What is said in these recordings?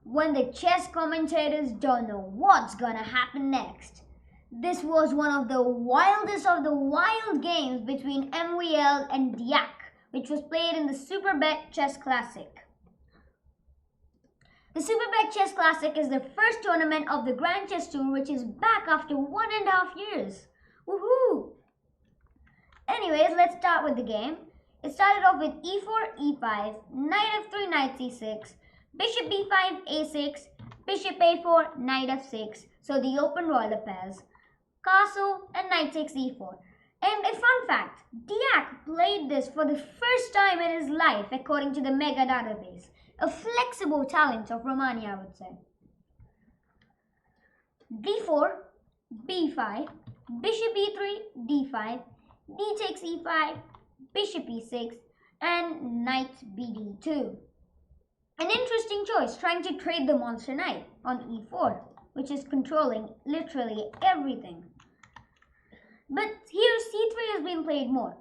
when the chess commentators don't know what's gonna happen next. This was one of the wildest of the wild games between MVL and Deac, which was played in the SuperBet Chess Classic. The SuperBet Chess Classic is the first tournament of the Grand Chess Tour, which is back after 1.5 years. Woohoo! Anyways, let's start with the game. It started off with e4, e5, knight f3, knight c6, bishop b5, a6, bishop a4, knight f6, so the open royal pairs, castle, and knight takes e4. And a fun fact, Deac played this for the first time in his life according to the Mega database. A flexible talent of Romania, I would say. d4, b5, bishop e3, d5, d takes e5, bishop e6, and knight bd2. An interesting choice, trying to trade the monster knight on e4, which is controlling literally everything. But here c3 has been played more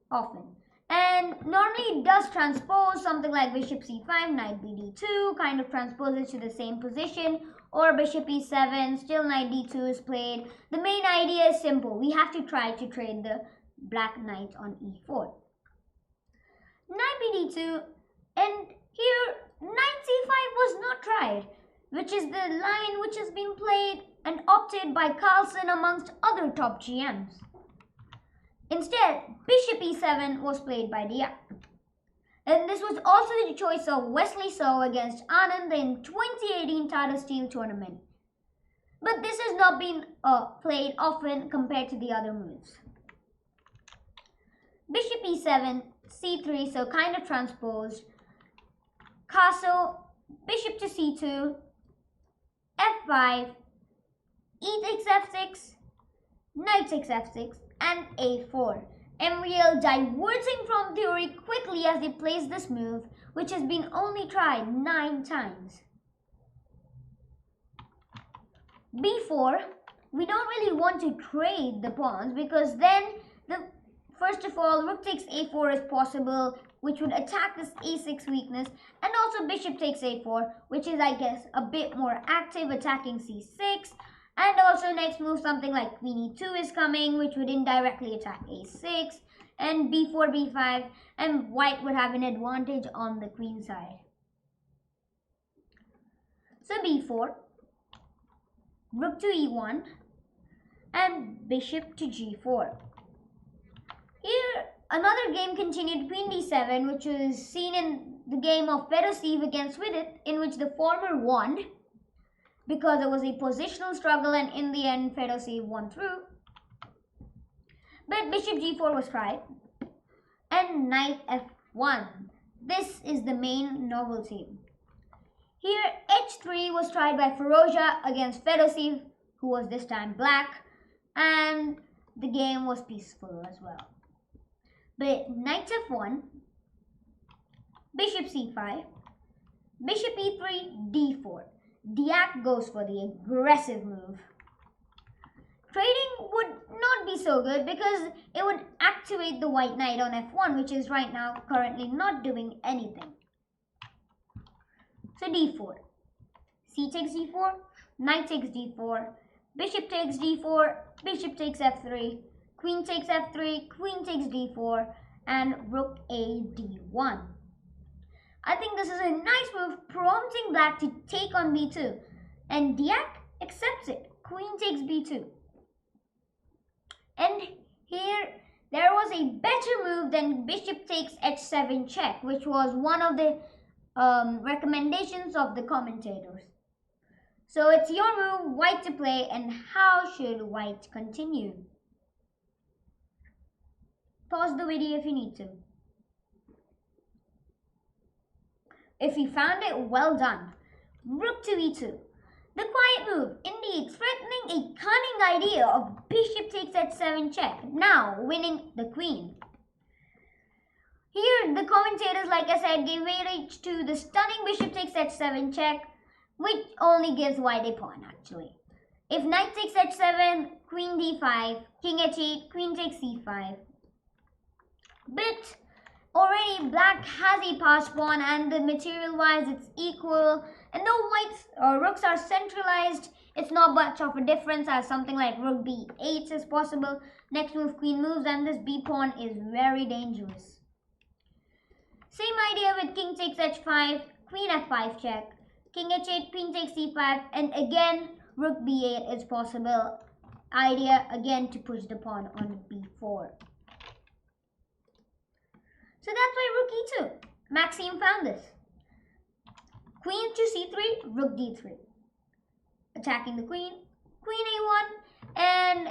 often. And normally it does transpose something like bishop c5, knight bd2, kind of transposes to the same position, or bishop e7, still knight d2 is played. The main idea is simple. We have to try to trade the black knight on e4. Knight bd2, and here knight c5 was not tried, which is the line which has been played and opted by Carlsen amongst other top GMs. Instead, bishop e7 was played by Deac. And this was also the choice of Wesley So against Anand in 2018 Tata Steel tournament. But this has not been played often compared to the other moves. Bishop e7, c3, so kind of transposed. Castle, bishop to c2, f5, e takes f6, knight takes f6, and a4. MVL diverging from theory quickly as they plays this move, which has been only tried 9 times. b4, we don't really want to trade the pawns because then first of all, rook takes a4 is possible, which would attack this a6 weakness, and also bishop takes a4, which is, I guess, a bit more active, attacking c6, and also next move something like queen e2 is coming, which would indirectly attack a6, and b4, b5, and white would have an advantage on the queen side. So b4, rook to e1, and bishop to g4. Here, another game continued, queen d7, which was seen in the game of Fedosiev against Vidit, in which the former won because it was a positional struggle, and in the end, Fedosiev won through. But bishop g4 was tried, and knight f1. This is the main novelty. Here, h3 was tried by Firouzja against Fedosiev, who was this time black, and the game was peaceful as well. But knight f1, bishop c5, bishop e3, d4. Deac goes for the aggressive move. Trading would not be so good because it would activate the white knight on f1, which is right now currently not doing anything. So d4, c takes d4, knight takes d4, bishop takes d4, bishop takes f3, queen takes f3, queen takes d4, and rook a d1. I think this is a nice move, prompting black to take on b2. And Deac accepts it. Queen takes b2. And here, there was a better move than bishop takes h7 check, which was one of the recommendations of the commentators. So it's your move, white to play, and how should white continue? Pause the video if you need to. If you found it, well done. Rook to e2. The quiet move, indeed, threatening a cunning idea of bishop takes h7 check, now winning the queen. Here, the commentators, like I said, gave weightage to the stunning bishop takes h7 check, which only gives white a pawn, actually. If knight takes h7, queen d5, king h8, queen takes c5. But already black has a passed pawn, and the material wise it's equal, and though white rooks are centralized, it's not much of a difference as something like rook b8 is possible. Next move, queen moves, and this b pawn is very dangerous. Same idea with king takes h5, queen f5 check, king h8, queen takes c5, and again rook b8 is possible. Idea again to push the pawn on b4. So that's why rook e2. Maxime found this. Queen to c3, rook d3. Attacking the queen, queen a1, and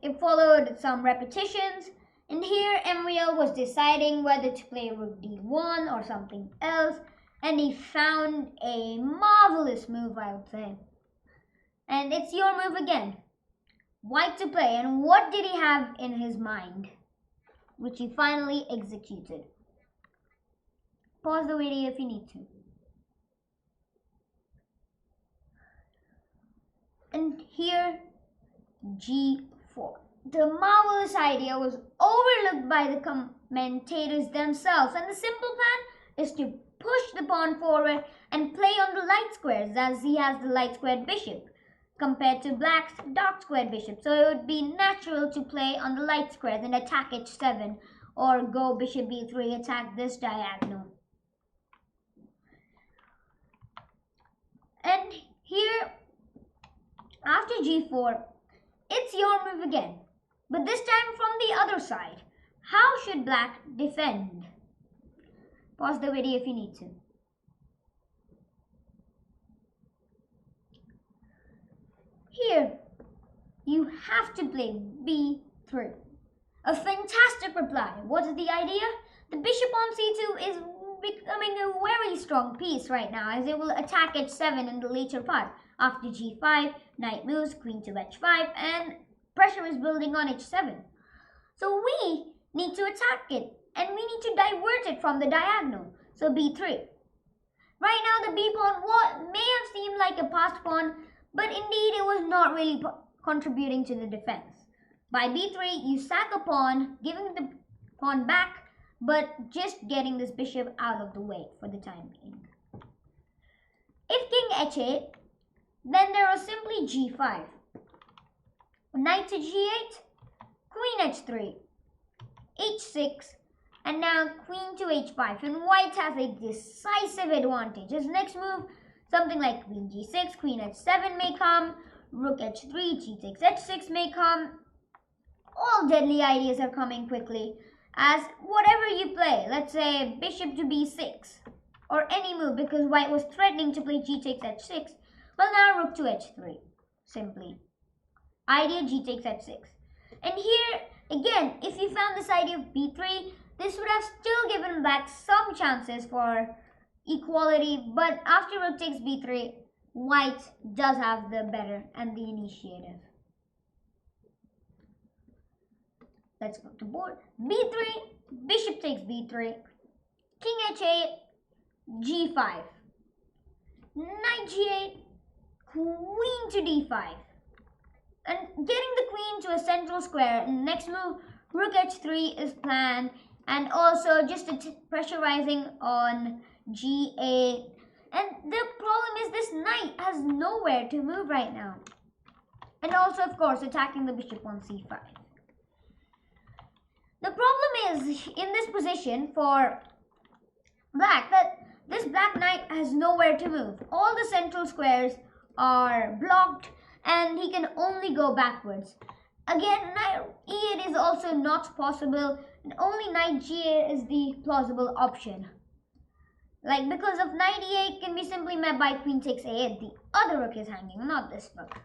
it followed some repetitions. And here MVL was deciding whether to play rook d1 or something else, and he found a marvelous move, I would say. And it's your move again. White to play, and what did he have in his mind? Which he finally executed. Pause the video if you need to. And here, g4. The marvelous idea was overlooked by the commentators themselves, and the simple plan is to push the pawn forward and play on the light squares, as he has the light squared bishop compared to black's dark squared bishop. So it would be natural to play on the light squares and attack h7 or go bishop b3, attack this diagonal. And here, after g4, it's your move again, but this time from the other side. How should black defend? Pause the video if you need to. Here, you have to play b3. A fantastic reply. What is the idea? The bishop on c2 is becoming a very strong piece right now, as it will attack h7 in the later part. After g5, knight moves, queen to h5, and pressure is building on h7. So we need to attack it, and we need to divert it from the diagonal. So b3. Right now the b pawn may have seemed like a passed pawn, but indeed it was not really contributing to the defense. By b3, you sack a pawn, giving the pawn back, but just getting this bishop out of the way for the time being. If king h8, then there was simply g5. Knight to g8, queen h3, h6, and now queen to h5. And white has a decisive advantage. His next move, something like queen g6, queen h7 may come, rook h3, g takes h6 may come. All deadly ideas are coming quickly, as whatever you play, let's say bishop to b6, or any move, because white was threatening to play g takes h6, well now rook to h3, simply. Idea g takes h6. And here, again, if you found this idea of b3, this would have still given black some chances for equality, but after rook takes b3, white does have the better and the initiative. Let's go to board. b3, bishop takes b3, king h8, g5, knight g8, queen to d5. And getting the queen to a central square. Next move, rook h3 is planned, and also just pressurizing on g8. And the problem is this knight has nowhere to move right now. And also, of course, attacking the bishop on c5. The problem is, in this position for black, that this black knight has nowhere to move. All the central squares are blocked, and he can only go backwards. Again, knight e8 is also not possible, and only knight g8 is the plausible option. Like, because of knight e8 can be simply met by queen takes a8. The other rook is hanging, not this rook.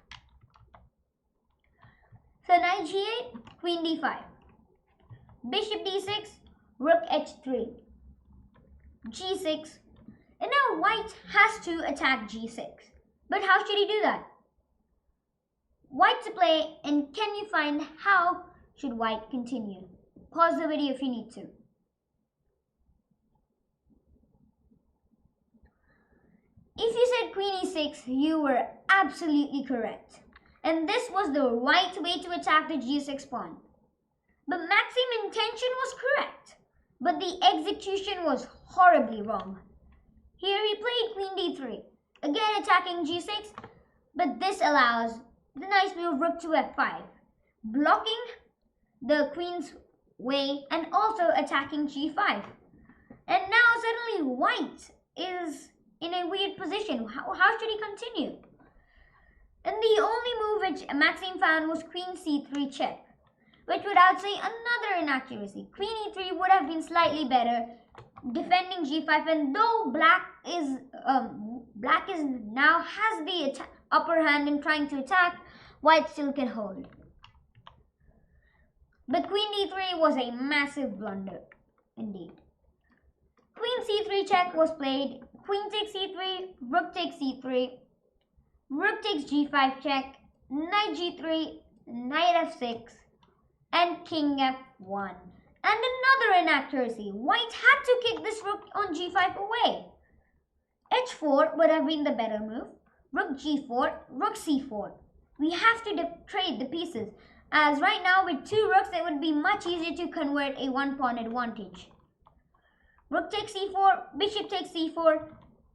So knight g8, queen d5. Bishop d6, rook h3, g6, and now white has to attack g6. But how should he do that? White to play, and can you find how should white continue? Pause the video if you need to. If you said queen e6, you were absolutely correct. And this was the right way to attack the g6 pawn. But Maxime's intention was correct, but the execution was horribly wrong. Here he played queen d3. again attacking g6, but this allows the nice move rook to f5, blocking the queen's way and also attacking g5. And now suddenly white is in a weird position. How should he continue? And the only move which Maxime found was queen c3 check, which would I would say another inaccuracy. Queen e3 would have been slightly better, defending g5, and though black is now has the upper hand in trying to attack, white still can hold. But queen d3 was a massive blunder indeed. Queen c3 check was played, queen takes c3, rook takes c3, rook takes g5 check, knight g3, knight f6, and king f1. And another inaccuracy. White had to kick this rook on g5 away. h4 would have been the better move. Rook g4, rook c4. We have to trade the pieces, as right now with two rooks it would be much easier to convert a one-pawn advantage. Rook takes c4, bishop takes c4,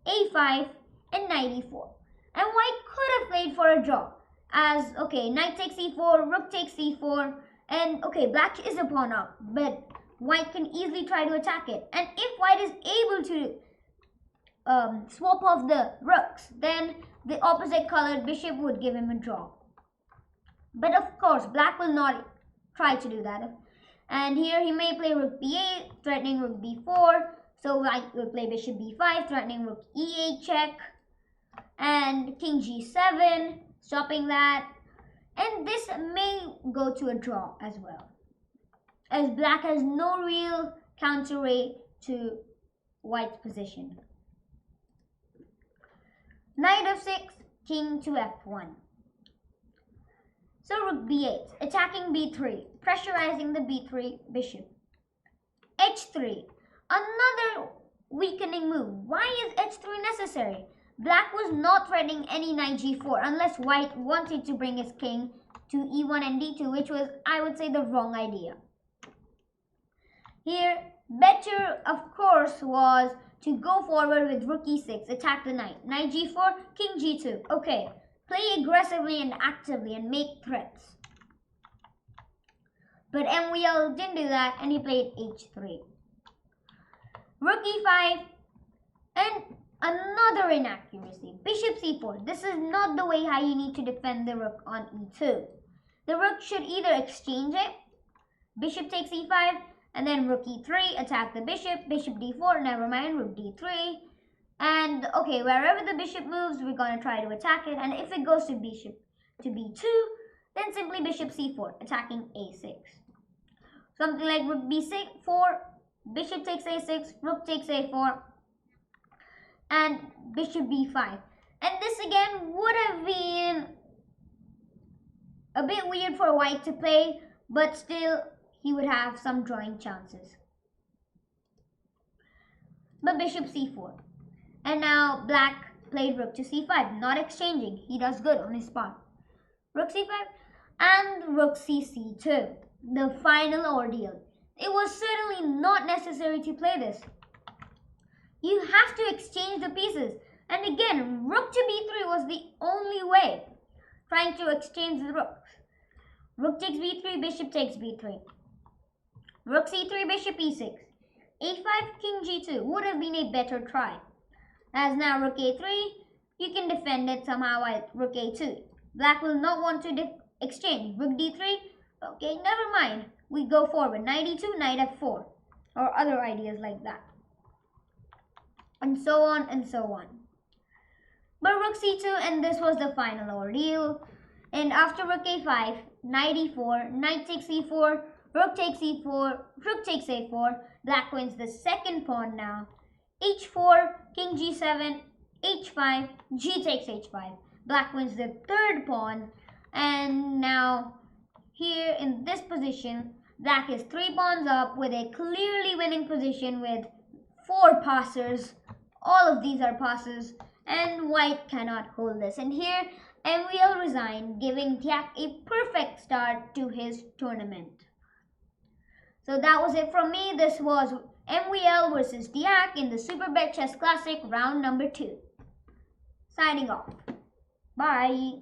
a5, and knight e4. And white could have played for a draw, as okay, knight takes e4, rook takes c4, and okay, black is a pawn up, but white can easily try to attack it. And if white is able to swap off the rooks, then the opposite colored bishop would give him a draw. But of course, black will not try to do that. And here he may play rook b8, threatening rook b4. So white will play bishop b5, threatening rook e8 check. And king g7, stopping that. And this may go to a draw as well, as black has no real counter way to white's position. Knight f6, king to f1. So rook b8, attacking b3, pressurizing the b3 bishop. h3, another weakening move. Why is h3 necessary? Black was not threatening any knight g4 unless white wanted to bring his king to e1 and d2, which was, I would say, the wrong idea. Here, better, of course, was to go forward with rook e6, attack the knight. Knight g4, king g2. Okay, play aggressively and actively and make threats. But MVL didn't do that and he played h3. Rook e5 and another inaccuracy. Bishop c4. This is not the way how you need to defend the rook on e2. The rook should either exchange it, bishop takes e5, and then rook e3, attack the bishop, bishop d4, never mind, rook d3. And okay, wherever the bishop moves, we're going to try to attack it. And if it goes to bishop to b2, then simply bishop c4, attacking a6. Something like rook b4, bishop takes a6, rook takes a4, and bishop b5. And this again would have been a bit weird for white to play, but still he would have some drawing chances. But bishop c4. And now black played rook to c5, not exchanging. He does good on his pawn. Rook c5 and rook c2. The final ordeal. It was certainly not necessary to play this. You have to exchange the pieces. And again, rook to b3 was the only way. Trying to exchange the rooks. Rook takes b3, bishop takes b3. Rook c3, bishop e6. a5, king g2 would have been a better try. As now rook a3, you can defend it somehow at rook a2. Black will not want to exchange. Rook d3, okay, never mind. We go forward. Knight e2, knight f4. Or other ideas like that. And so on and so on. But rook c2, and this was the final ordeal. And after rook a5, knight e4, knight takes e4, rook takes e4, rook takes a4. Black wins the second pawn now. h4, king g7, h5, g takes h5. Black wins the third pawn. And now here in this position, black is 3 pawns up with a clearly winning position with 4 passers. All of these are passes, and white cannot hold this. And here MVL resigned, giving Deac a perfect start to his tournament. So that was it from me. This was MVL versus Deac in the SuperBet Chess Classic round number 2. signing off. Bye.